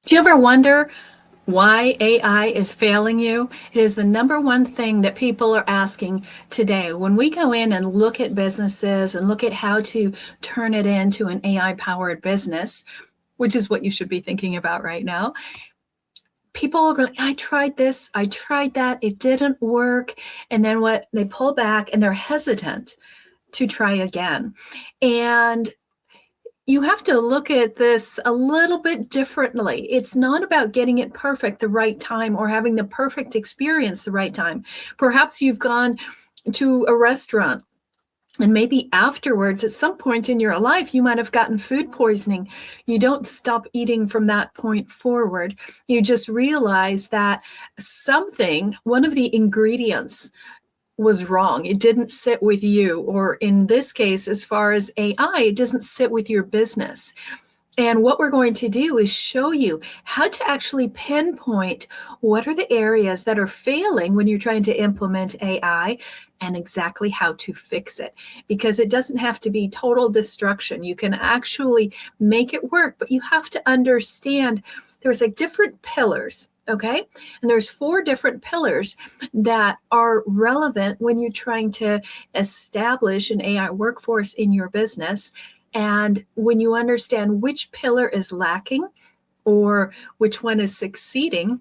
Do you ever wonder why AI is failing you? It is the number one thing that people are asking today. When we go in and look at businesses and look at how to turn it into an AI powered business, which is what you should be thinking about right now, people are going, I tried this, I tried that, it didn't work. And then what they pull back and they're hesitant to try again. And you have to look at this a little bit differently. It's not about getting it perfect the right time or having the perfect experience the right time. Perhaps you've gone to a restaurant and maybe afterwards, at some point in your life, you might have gotten food poisoning. You don't stop eating from that point forward. You just realize that one of the ingredients, was wrong. It didn't sit with you. Or in this case, as far as AI, it doesn't sit with your business. And what we're going to do is show you how to actually pinpoint what are the areas that are failing when you're trying to implement AI and exactly how to fix it. Because it doesn't have to be total destruction. You can actually make it work, but you have to understand there's like different pillars. Okay. And there's 4 different pillars that are relevant when you're trying to establish an AI workforce in your business. And when you understand which pillar is lacking or which one is succeeding,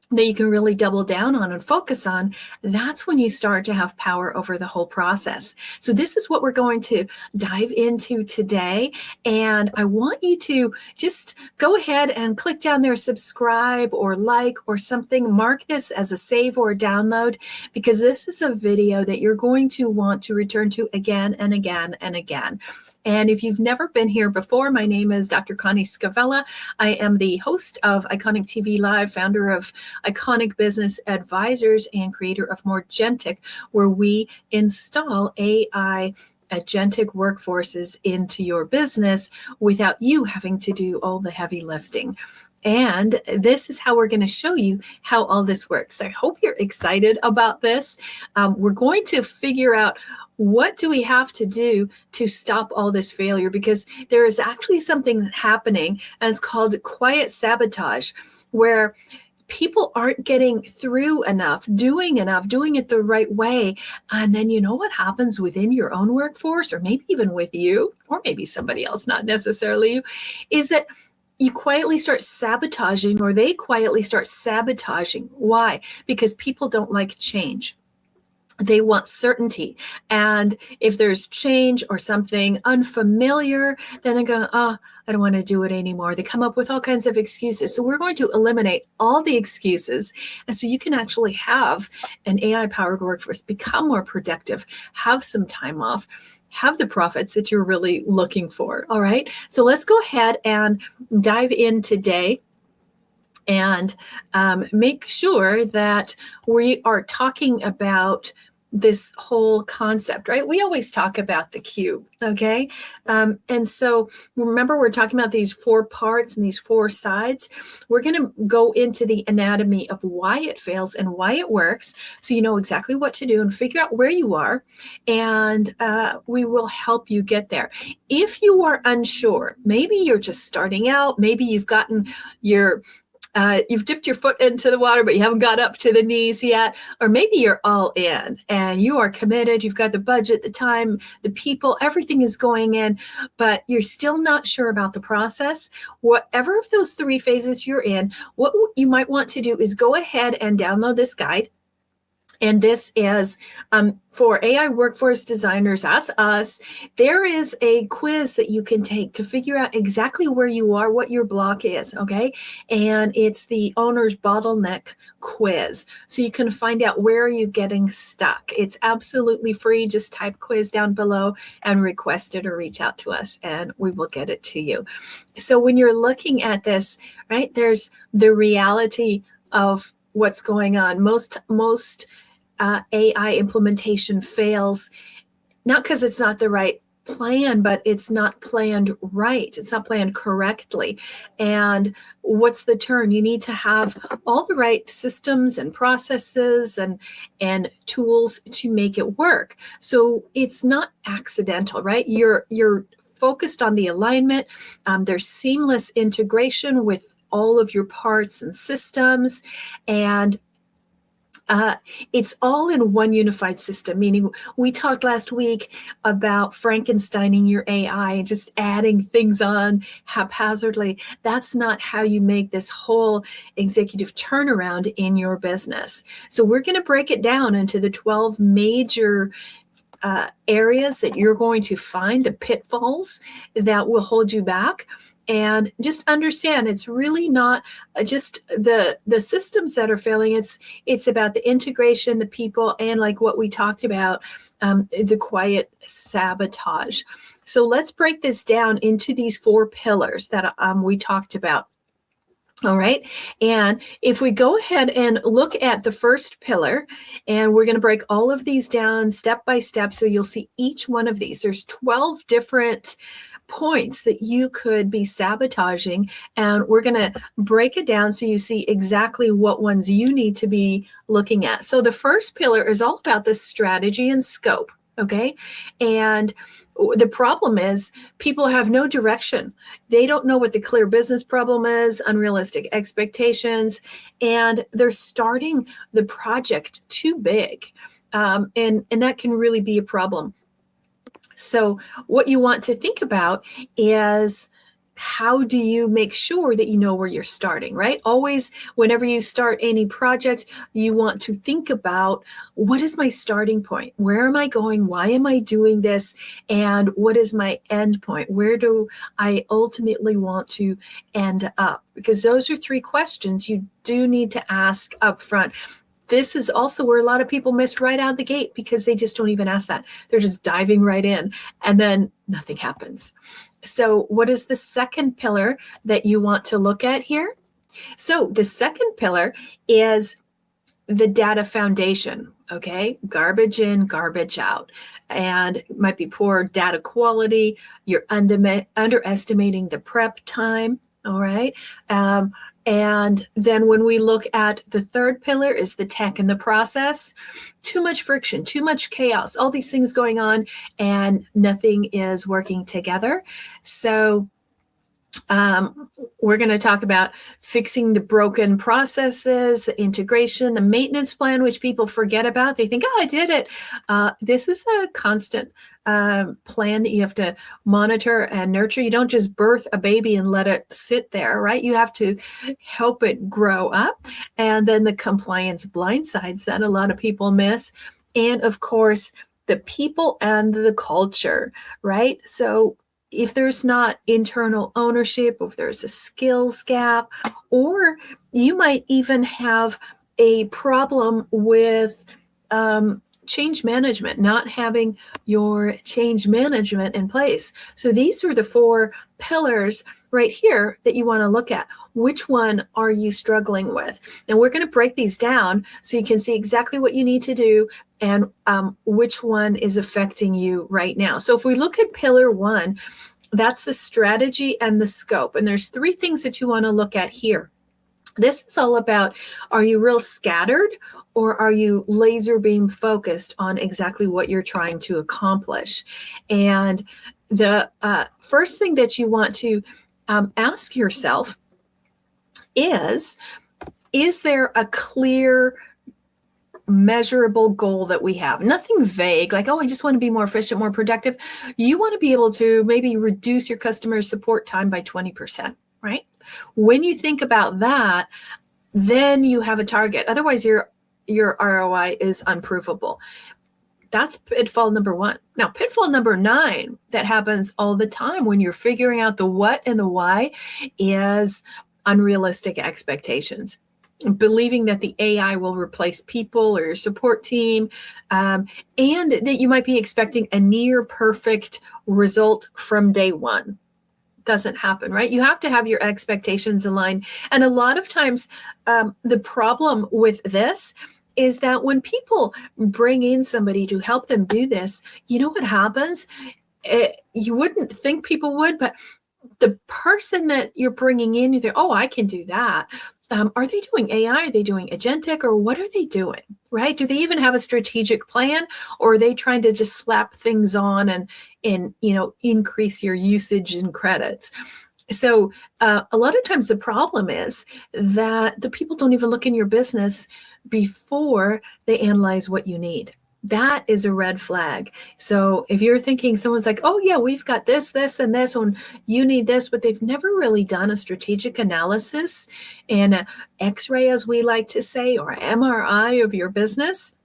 that you can really double down on and focus on, that's when you start to have power over the whole process. So this is what we're going to dive into today. And I want you to just go ahead and click down there, subscribe or like or something, mark this as a save or a download, because this is a video that you're going to want to return to again and again and again. And if you've never been here before, my name is Dr. Connie Scavella. I am the host of Iconic TV Live, founder of Iconic Business Advisors, and creator of Moregentic, where we install AI agentic workforces into your business without you having to do all the heavy lifting. And this is how we're going to show you how all this works. I hope you're excited about this. We're going to figure out what do we have to do to stop all this failure, because there is actually something happening, and it's called quiet sabotage, where people aren't getting through enough, doing it the right way. And then you know what happens within your own workforce, or maybe even with you, or maybe somebody else, not necessarily you, is that you quietly start sabotaging, or they quietly start sabotaging. Why? Because people don't like change. They want certainty. And if there's change or something unfamiliar, then they're going, I don't want to do it anymore. They come up with all kinds of excuses. So we're going to eliminate all the excuses. And so you can actually have an AI-powered workforce, become more productive, have some time off, have the profits that you're really looking for. All right. So let's go ahead and dive in today and make sure that we are talking about this whole concept, right? We always talk about the cube, okay? And so remember, we're talking about these 4 parts and these 4 sides. We're going to go into the anatomy of why it fails and why it works, so you know exactly what to do and figure out where you are, and we will help you get there. If you are unsure, maybe you're just starting out, maybe you've gotten you've dipped your foot into the water, but you haven't got up to the knees yet. Or maybe you're all in and you are committed. You've got the budget, the time, the people, everything is going in, but you're still not sure about the process. Whatever of those 3 phases you're in, what you might want to do is go ahead and download this guide. And this is for AI workforce designers. That's us. There is a quiz that you can take to figure out exactly where you are, what your block is, okay? And it's the owner's bottleneck quiz. So you can find out where are you getting stuck. It's absolutely free. Just type quiz down below and request it or reach out to us and we will get it to you. So when you're looking at this, right, there's the reality of what's going on. Most AI implementation fails, not because it's not the right plan, but it's not planned right. It's not planned correctly. And what's the turn? You need to have all the right systems and processes and tools to make it work. So it's not accidental, right? You're focused on the alignment. There's seamless integration with all of your parts and systems. And it's all in one unified system, meaning we talked last week about Frankensteining your AI and just adding things on haphazardly. That's not how you make this whole executive turnaround in your business. So we're going to break it down into the 12 major areas that you're going to find, the pitfalls that will hold you back. And just understand, it's really not just the systems that are failing. It's about the integration, the people, and like what we talked about, the quiet sabotage. So let's break this down into these 4 pillars that we talked about. All right. And if we go ahead and look at the first pillar, and we're going to break all of these down step by step. So you'll see each one of these. There's 12 different points that you could be sabotaging, and we're going to break it down so you see exactly what ones you need to be looking at. So the first pillar is all about the strategy and scope. Okay. And the problem is people have no direction. They don't know what the clear business problem is, unrealistic expectations, and they're starting the project too big. And that can really be a problem. So what you want to think about is, how do you make sure that you know where you're starting, right? Always, whenever you start any project, you want to think about, what is my starting point? Where am I going? Why am I doing this? And what is my end point? Where do I ultimately want to end up? Because those are 3 questions you do need to ask up front. This is also where a lot of people miss right out of the gate, because they just don't even ask that. They're just diving right in, and then nothing happens. So what is the second pillar that you want to look at here? So the second pillar is the data foundation. Okay, garbage in, garbage out. And it might be poor data quality. You're underestimating the prep time. All right. And then when we look at the third pillar is the tech and the process, too much friction, too much chaos, all these things going on, and nothing is working together. So we're going to talk about fixing the broken processes, the integration, the maintenance plan, which people forget about. They think, oh, I did it. This is a constant plan that you have to monitor and nurture. You don't just birth a baby and let it sit there, right? You have to help it grow up. And then the compliance blind sides that a lot of people miss. And of course, the people and the culture, right? So if there's not internal ownership, if there's a skills gap, or you might even have a problem with change management, not having your change management in place. So these are the 4 pillars right here that you want to look at. Which one are you struggling with? And we're going to break these down so you can see exactly what you need to do and which one is affecting you right now. So if we look at pillar 1, that's the strategy and the scope. And there's 3 things that you want to look at here. This is all about, are you real scattered, or are you laser beam focused on exactly what you're trying to accomplish? And the first thing that you want to ask yourself is there a clear, measurable goal that we have? Nothing vague, like, oh, I just want to be more efficient, more productive. You want to be able to maybe reduce your customer support time by 20%, right? When you think about that, then you have a target. Otherwise, your ROI is unprovable. That's pitfall number 1. Now, pitfall number 9 that happens all the time when you're figuring out the what and the why is unrealistic expectations. Believing that the AI will replace people or your support team, and that you might be expecting a near perfect result from day 1. Doesn't happen, right? You have to have your expectations aligned. And a lot of times, the problem with this is that when people bring in somebody to help them do this, you know what happens? You wouldn't think people would, but the person that you're bringing in, you think, oh, I can do that. Are they doing AI? Are they doing agentic? Or what are they doing, right? Do they even have a strategic plan? Or are they trying to just slap things on and increase your usage and credits? So a lot of times the problem is that the people don't even look in your business before they analyze what you need. That is a red flag. So if you're thinking someone's like, oh yeah, we've got this, this, and this, and you need this, but they've never really done a strategic analysis and a X-ray, as we like to say, or MRI of your business,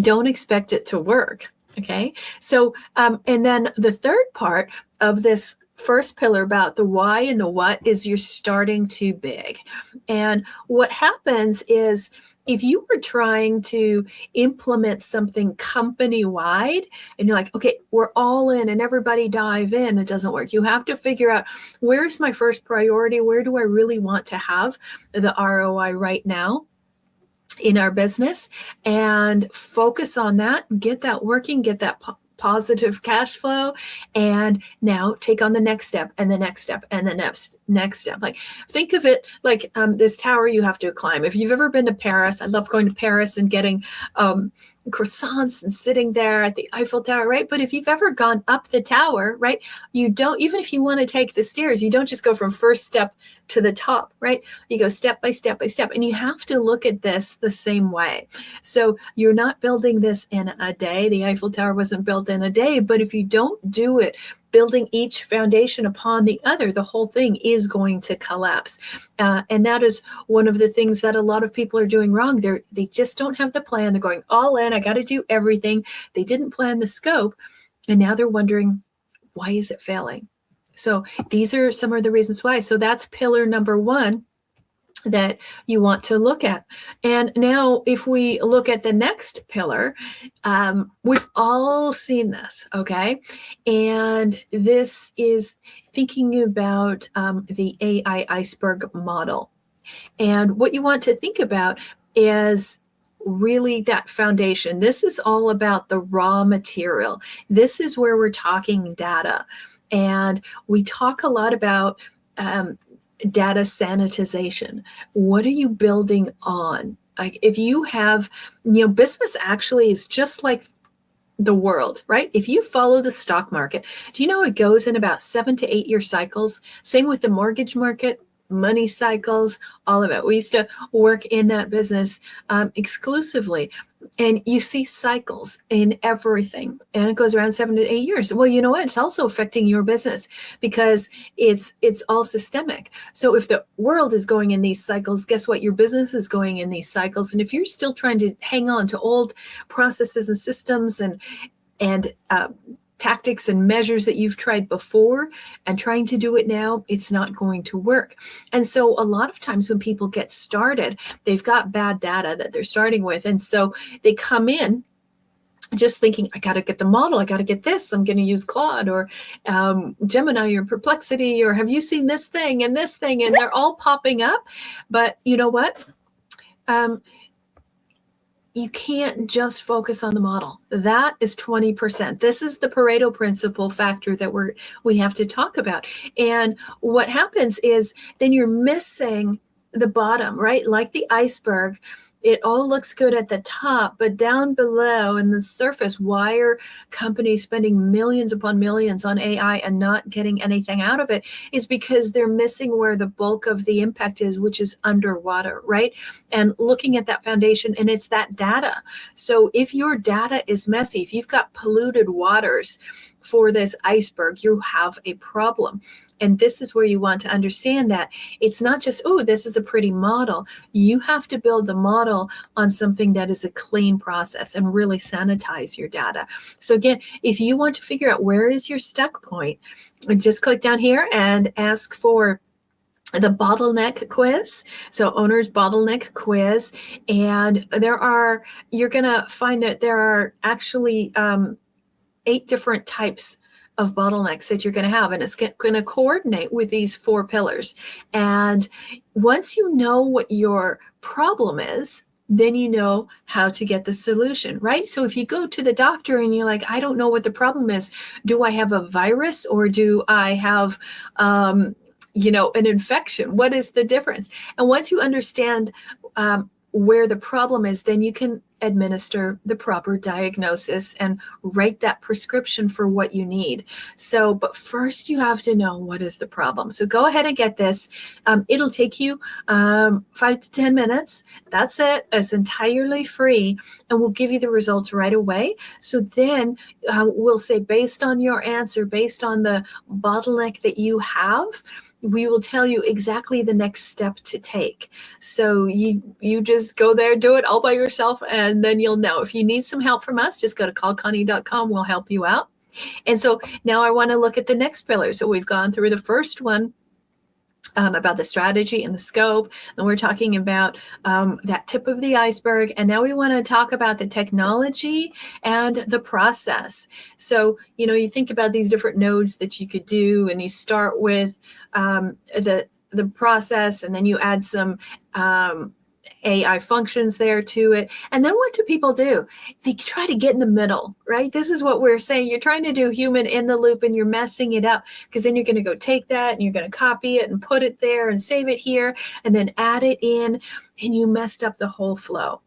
don't expect it to work. Okay. So, and then the third part of this first pillar about the why and the what is you're starting too big. And what happens is if you were trying to implement something company wide and you're like, okay, we're all in and everybody dive in, it doesn't work. You have to figure out where's my first priority? Where do I really want to have the ROI right now in our business, and focus on that, get that working, get that positive cash flow, and now take on the next step and the next step and the next step. Like, think of it like this tower you have to climb. If you've ever been to Paris, I love going to Paris and getting croissants and sitting there at the Eiffel Tower, right? But if you've ever gone up the tower, right, you don't, even if you want to take the stairs, you don't just go from first step to the top, right? You go step by step by step, and you have to look at this the same way. So you're not building this in a day. The Eiffel Tower wasn't built in a day, but if you don't do it, building each foundation upon the other, the whole thing is going to collapse. And that is one of the things that a lot of people are doing wrong. They just don't have the plan. They're going all in. I got to do everything. They didn't plan the scope. And now they're wondering, why is it failing? So these are some of the reasons why. So that's pillar number one that you want to look at. And now if we look at the next pillar, we've all seen this, okay? And this is thinking about the AI iceberg model. And what you want to think about is really that foundation. This is all about the raw material. This is where we're talking data. And we talk a lot about data sanitization. What are you building on? Like, if you have, business actually is just like the world, right? If you follow the stock market, do you know it goes in about 7 to 8 year cycles? Same with the mortgage market, money cycles, all of it. We used to work in that business exclusively. And you see cycles in everything, and it goes around 7 to 8 years. Well, you know what? It's also affecting your business because it's all systemic. So if the world is going in these cycles, guess what? Your business is going in these cycles. And if you're still trying to hang on to old processes and systems and tactics and measures that you've tried before and trying to do it now, it's not going to work. And so a lot of times when people get started, they've got bad data that they're starting with. And so they come in just thinking, I got to get the model, I got to get this, I'm going to use Claude or Gemini or Perplexity, or have you seen this thing and this thing? And they're all popping up. But you know what? You can't just focus on the model. That is 20%. This is the Pareto principle factor that we have to talk about. And what happens is then you're missing the bottom, right? Like the iceberg. It all looks good at the top, but down below in the surface, why are companies spending millions upon millions on AI and not getting anything out of it? Is because they're missing where the bulk of the impact is, which is underwater, right? And looking at that foundation, and it's that data. So if your data is messy, if you've got polluted waters for this iceberg, you have a problem. And this is where you want to understand that it's not just, oh, this is a pretty model. You have to build the model on something that is a clean process and really sanitize your data. So again, if you want to figure out where is your stuck point, just click down here and ask for the bottleneck quiz. So owner's bottleneck quiz. And you're going to find that there are actually 8 different types of bottlenecks that you're going to have, and it's going to coordinate with these 4 pillars. And once you know what your problem is, then you know how to get the solution, right? So if you go to the doctor and you're like, I don't know what the problem is, do I have a virus or do I have an infection? What is the difference? And once you understand where the problem is, then you can administer the proper diagnosis and write that prescription for what you need. So, but first you have to know what is the problem. So go ahead and get this. It'll take you 5 to 10 minutes. That's it. It's entirely free, and we'll give you the results right away. So then we'll say, based on your answer, based on the bottleneck that you have, we will tell you exactly the next step to take. So you just go there, do it all by yourself, and then you'll know. If you need some help from us, just go to callconnie.com. We'll help you out. And so now I want to look at the next pillar. So we've gone through the first one, about the strategy and the scope. And we're talking about that tip of the iceberg. And now we want to talk about the technology and the process. So, you think about these different nodes that you could do, and you start with the process, and then you add some AI functions there to it. And then what do people do? They try to get in the middle, right? This is what we're saying. You're trying to do human in the loop, and you're messing it up, because then you're going to go take that and you're going to copy it and put it there and save it here and then add it in, and you messed up the whole flow.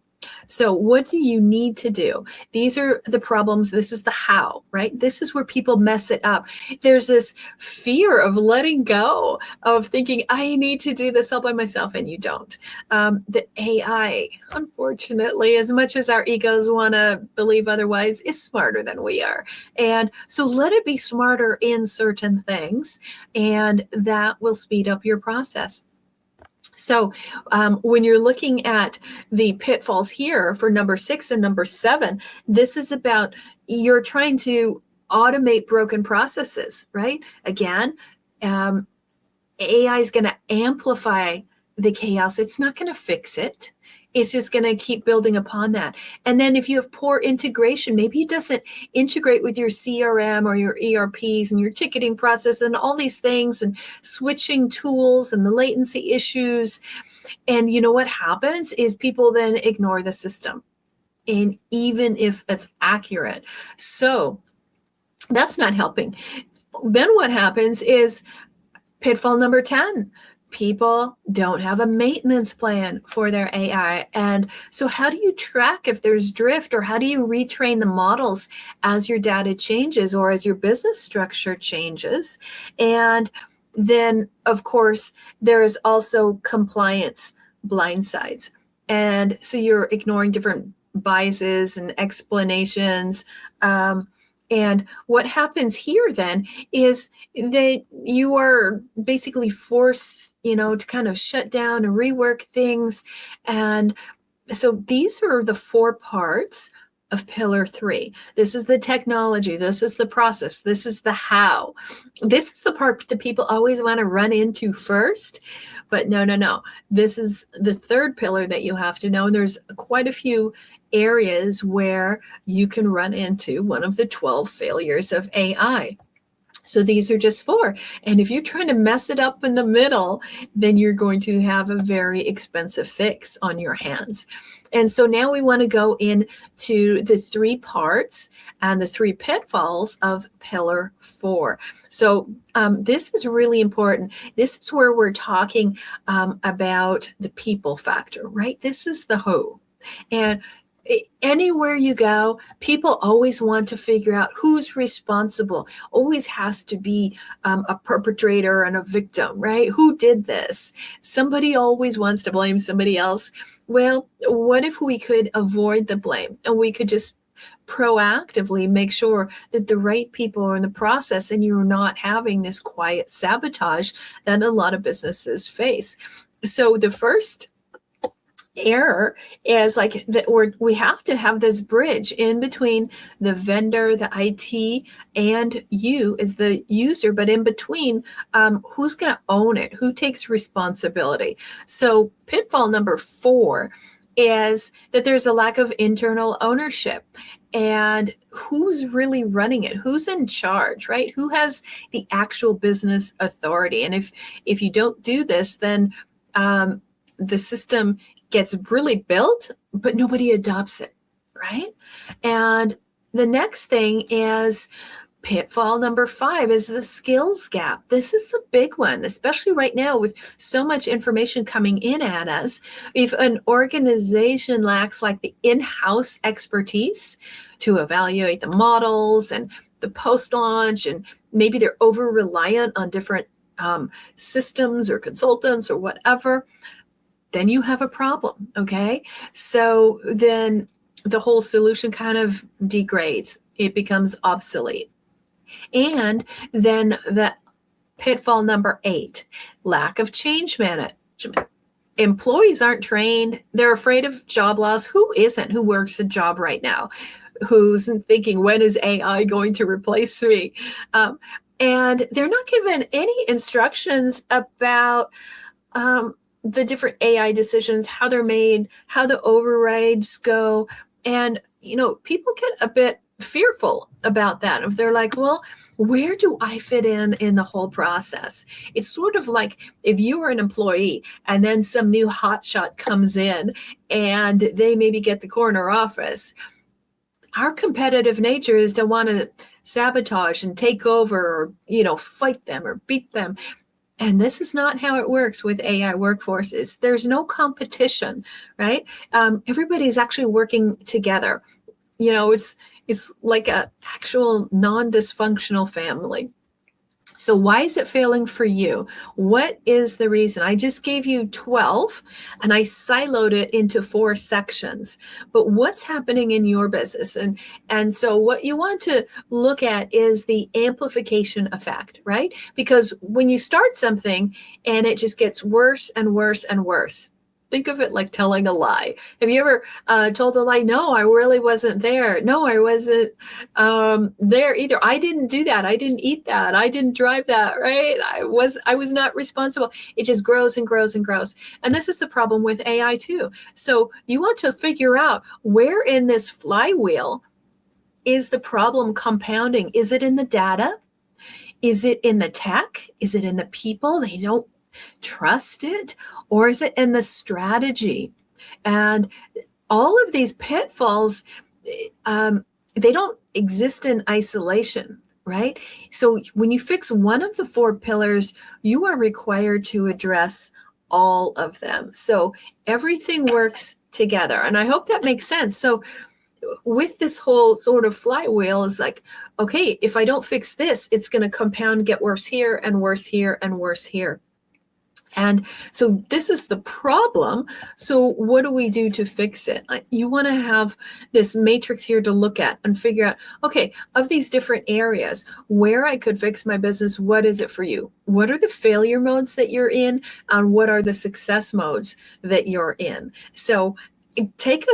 So what do you need to do? These are the problems. This is the how, right? This is where people mess it up. There's this fear of letting go, of thinking, I need to do this all by myself, and you don't. The AI, unfortunately, as much as our egos want to believe otherwise, is smarter than we are. And so let it be smarter in certain things, and that will speed up your process. So when you're looking at the pitfalls here for number 6 and number 7, this is about you're trying to automate broken processes, right? Again, AI is going to amplify the chaos. It's not going to fix it. It's just going to keep building upon that. And then if you have poor integration, maybe it doesn't integrate with your CRM or your ERPs and your ticketing process and all these things, and switching tools and the latency issues. And you know what happens is people then ignore the system, and even if it's accurate. So that's not helping. Then what happens is pitfall number 10. People don't have a maintenance plan for their AI. And so how do you track if there's drift, or how do you retrain the models as your data changes or as your business structure changes? And then, of course, there is also compliance blindsides. And so you're ignoring different biases and explanations. And what happens here then is that you are basically forced, to kind of shut down and rework things. And so these are the 4 parts of pillar 3. This is the technology. This is the process. This is the how. This is the part that people always want to run into first. But no. This is the 3rd pillar that you have to know. And there's quite a few areas where you can run into one of the 12 failures of AI. So these are just 4. And if you're trying to mess it up in the middle, then you're going to have a very expensive fix on your hands. And so now we want to go into the 3 parts and the 3 pitfalls of pillar 4. So this is really important. This is where we're talking about the people factor, right? This is the who. And anywhere you go, people always want to figure out who's responsible. Always has to be a perpetrator and a victim, right? Who did this? Somebody always wants to blame somebody else. Well, what if we could avoid the blame, and we could just proactively make sure that the right people are in the process, and you're not having this quiet sabotage that a lot of businesses face? So the first error is like that we have to have this bridge in between the vendor, the IT, and you as the user, but in between, who's going to own it? Who takes responsibility? So pitfall number 4 is that there's a lack of internal ownership. And who's really running it? Who's in charge, right? Who has the actual business authority? And if you don't do this, then the system gets really built, but nobody adopts it, right? And the next thing is Pitfall number 5 is the skills gap. This is the big one, especially right now with so much information coming in at us. If an organization lacks like the in-house expertise to evaluate the models and the post-launch, and maybe they're over-reliant on different systems or consultants or whatever, then you have a problem, okay? So then the whole solution kind of degrades. It becomes obsolete. And then the pitfall number 8, lack of change management. Employees aren't trained. They're afraid of job loss. Who isn't? Who works a job right now? Who's thinking, when is AI going to replace me? And they're not given any instructions about the different AI decisions, how they're made, how the overrides go. And, people get a bit fearful about that. If they're like, well, where do I fit in the whole process? It's sort of like if you were an employee and then some new hotshot comes in and they maybe get the corner office. Our competitive nature is to want to sabotage and take over or, fight them or beat them. And this is not how it works with AI workforces. There's no competition, right? Everybody's actually working together. It's like a actual non-dysfunctional family. So why is it failing for you? What is the reason? I just gave you 12 and I siloed it into 4 sections. But what's happening in your business? And so what you want to look at is the amplification effect, right? Because when you start something and it just gets worse and worse and worse, think of it like telling a lie. Have you ever told a lie? No, I really wasn't there. No, I wasn't there either. I didn't do that. I didn't eat that. I didn't drive that, right? I was not responsible. It just grows and grows and grows. And this is the problem with AI too. So you want to figure out where in this flywheel is the problem compounding. Is it in the data? Is it in the tech? Is it in the people? They don't trust it, or is it in the strategy? And all of these pitfalls, they don't exist in isolation, right? So when you fix one of the 4 pillars, you are required to address all of them. So everything works together. And I hope that makes sense. So with this whole sort of flywheel is like, okay, if I don't fix this, it's going to compound, get worse here and worse here and worse here. And so this is the problem. So what do we do to fix it? You want to have this matrix here to look at and figure out, okay, of these different areas where I could fix my business, what is it for you? What are the failure modes that you're in? And what are the success modes that you're in? So take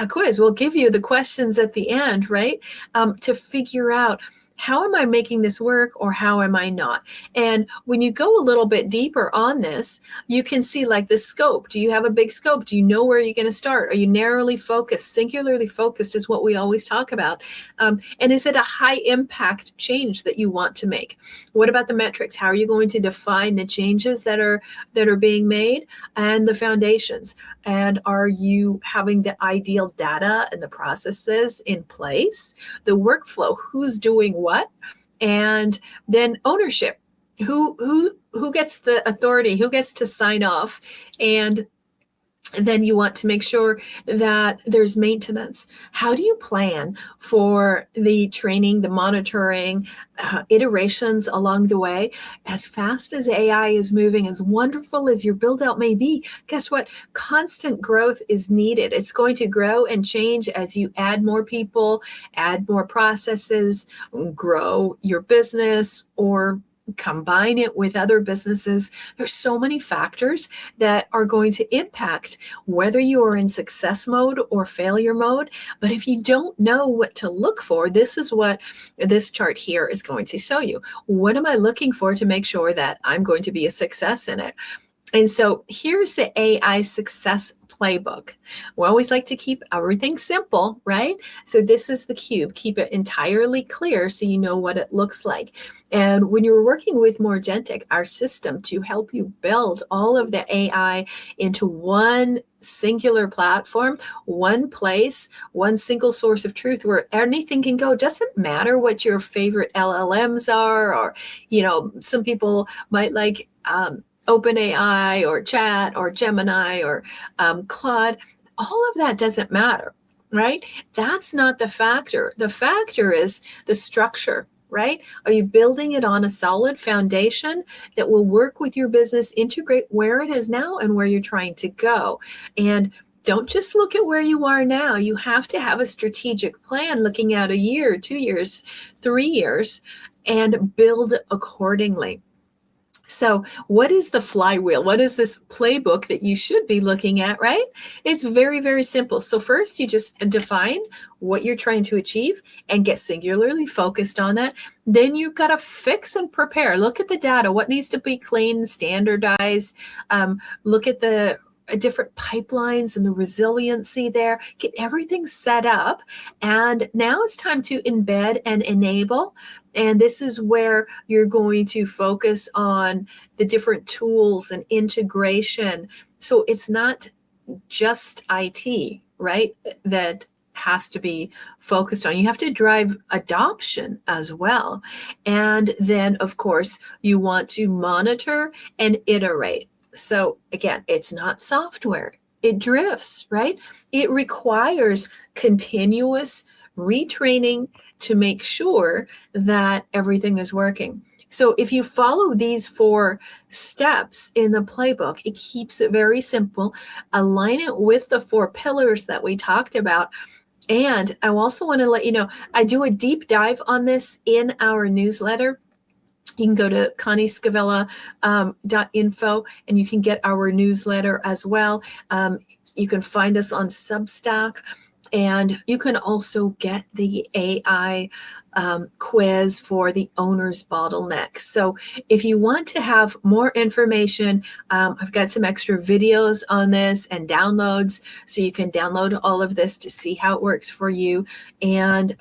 a quiz. We'll give you the questions at the end, right? To figure out, how am I making this work, or how am I not? And when you go a little bit deeper on this, you can see like the scope. Do you have a big scope? Do you know where you're going to start? Are you narrowly focused? Singularly focused is what we always talk about. And is it a high impact change that you want to make? What about the metrics? How are you going to define the changes that are being made, and the foundations? And are you having the ideal data and the processes in place? The workflow, who's doing what? And then ownership. Who gets the authority? Who gets to sign off? And then you want to make sure that there's maintenance. How do you plan for the training, the monitoring, iterations along the way? As fast as AI is moving, as wonderful as your build out may be, guess what? Constant growth is needed. It's going to grow and change as you add more people, add more processes, grow your business, or combine it with other businesses. There's so many factors that are going to impact whether you are in success mode or failure mode. But if you don't know what to look for, this is what this chart here is going to show you. What am I looking for to make sure that I'm going to be a success in it? And so here's the AI success playbook. We always like to keep everything simple, right? So this is the cube. Keep it entirely clear so you know what it looks like. And when you're working with Moregentic, our system to help you build all of the AI into one singular platform, one place, one single source of truth where anything can go. Doesn't matter what your favorite LLMs are, or, some people might like OpenAI or Chat or Gemini or Claude. All of that doesn't matter, right? That's not the factor. The factor is the structure, right? Are you building it on a solid foundation that will work with your business, integrate where it is now and where you're trying to go? And don't just look at where you are now. You have to have a strategic plan looking out a year, 2 years, 3 years, and build accordingly. So what is the flywheel? What is this playbook that you should be looking at, right? It's very, very simple. So first, you just define what you're trying to achieve and get singularly focused on that. Then you've got to fix and prepare. Look at the data. What needs to be cleaned, standardized? Look at the different pipelines and the resiliency there. Get everything set up. And now it's time to embed and enable. And this is where you're going to focus on the different tools and integration. So it's not just IT, right, that has to be focused on. You have to drive adoption as well. And then, of course, you want to monitor and iterate. So again, it's not software. It drifts, right? It requires continuous retraining to make sure that everything is working. So if you follow these 4 steps in the playbook, it keeps it very simple. Align it with the 4 pillars that we talked about. And I also want to let you know, I do a deep dive on this in our newsletter. You can go to ConnieScavella.info and you can get our newsletter as well. You can find us on Substack, and you can also get the AI quiz for the owner's bottleneck. So if you want to have more information, I've got some extra videos on this and downloads, so you can download all of this to see how it works for you. And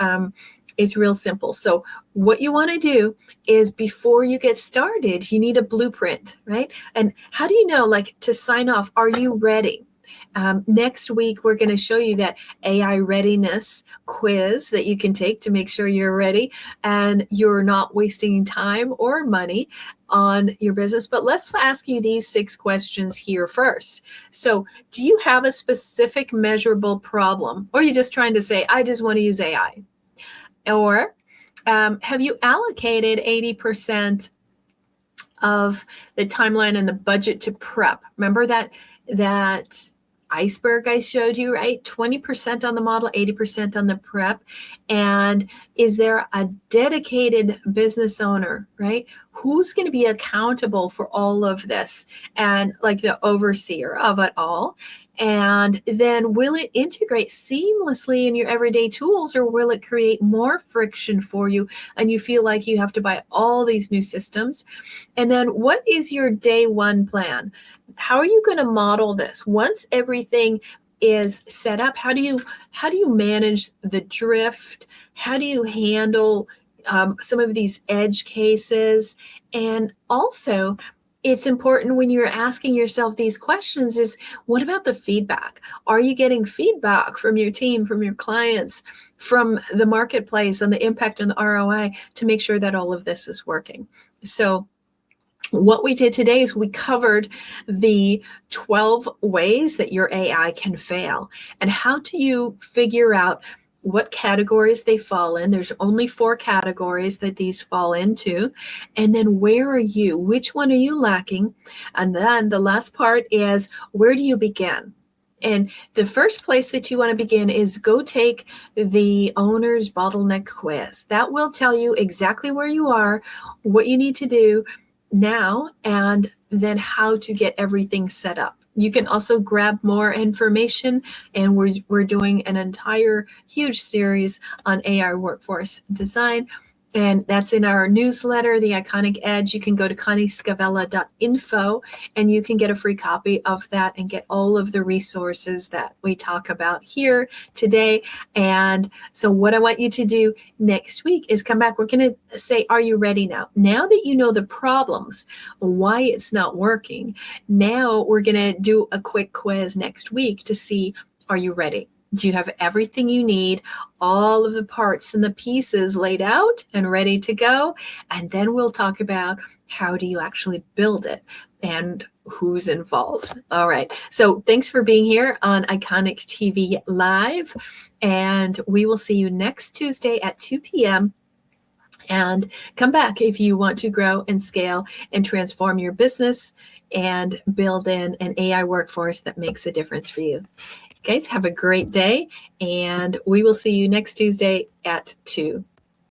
it's real simple. So what you want to do is, before you get started, you need a blueprint, right? And how do you know, like, to sign off, are you ready? Next week, we're going to show you that AI readiness quiz that you can take to make sure you're ready and you're not wasting time or money on your business. But let's ask you these 6 questions here first. So do you have a specific measurable problem, or are you just trying to say, I just want to use AI? Or have you allocated 80% of the timeline and the budget to prep? Remember that iceberg I showed you, right? 20% on the model, 80% on the prep. And is there a dedicated business owner, right? Who's going to be accountable for all of this and like the overseer of it all? And then will it integrate seamlessly in your everyday tools, or will it create more friction for you and you feel like you have to buy all these new systems? And then what is your day 1 plan? How are you going to model this? Once everything is set up, how do you manage the drift? How do you handle some of these edge cases? And also, it's important when you're asking yourself these questions is, what about the feedback? Are you getting feedback from your team, from your clients, from the marketplace, on the impact on the ROI to make sure that all of this is working? So what we did today is we covered the 12 ways that your AI can fail. And how do you figure out what categories they fall in? There's only 4 categories that these fall into. And then where are you? Which one are you lacking? And then the last part is, where do you begin? And the first place that you want to begin is go take the owner's bottleneck quiz. That will tell you exactly where you are, what you need to do now, and then how to get everything set up. You can also grab more information, and we're doing an entire huge series on AI workforce design. And that's in our newsletter, The Iconic Edge. You can go to conniescavella.info and you can get a free copy of that and get all of the resources that we talk about here today. And so what I want you to do next week is come back. We're going to say, are you ready now? Now that you know the problems, why it's not working, now we're going to do a quick quiz next week to see, are you ready? Do you have everything you need, all of the parts and the pieces laid out and ready to go? And then we'll talk about how do you actually build it and who's involved. All right. So thanks for being here on Iconic TV Live. And we will see you next Tuesday at 2 p.m. And come back if you want to grow and scale and transform your business and build in an AI workforce that makes a difference for you. Guys, have a great day, and we will see you next Tuesday at 2.